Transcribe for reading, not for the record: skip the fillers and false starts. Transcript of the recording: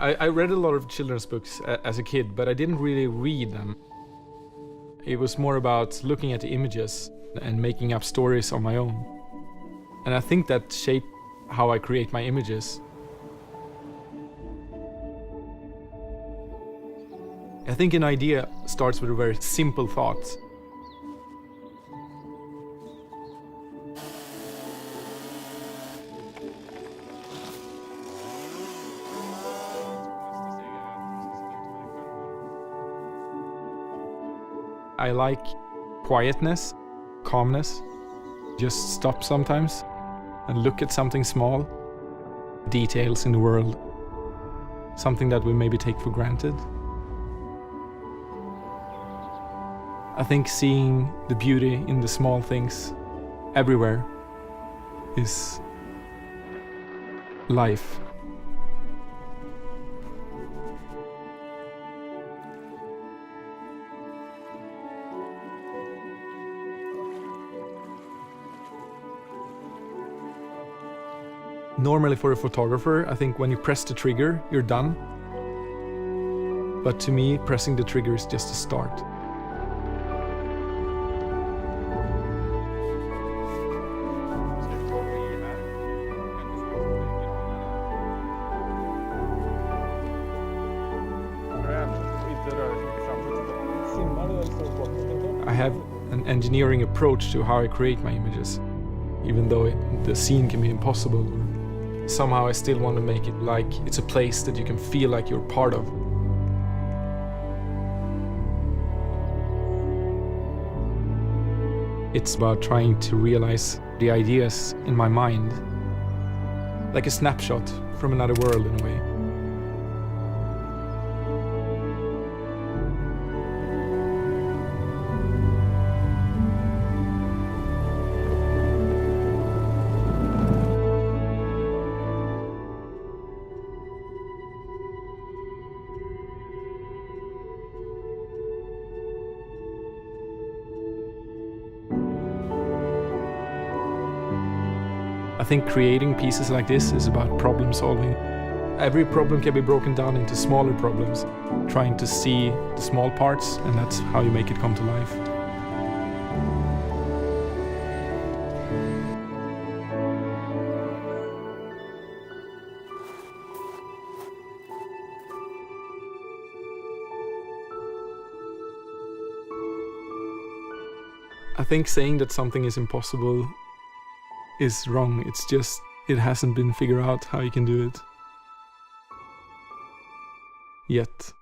I read a lot of children's books as a kid, but I didn't really read them. It was more about looking at the images and making up stories on my own. And I think that shaped how I create my images. I think an idea starts with a very simple thought. I like quietness, calmness. Just stop sometimes and look at something small, details in the world, something that we maybe take for granted. I think seeing the beauty in the small things everywhere is life. Normally for a photographer, I think when you press the trigger, you're done. But to me, pressing the trigger is just a start. I have an engineering approach to how I create my images, even though the scene can be impossible. Somehow I still want to make it like it's a place that you can feel like you're part of. It's about trying to realize the ideas in my mind, like a snapshot from another world in a way. I think creating pieces like this is about problem solving. Every problem can be broken down into smaller problems, trying to see the small parts, and that's how you make it come to life. I think saying that something is impossible is wrong. It's just, it hasn't been figured out how you can do it yet.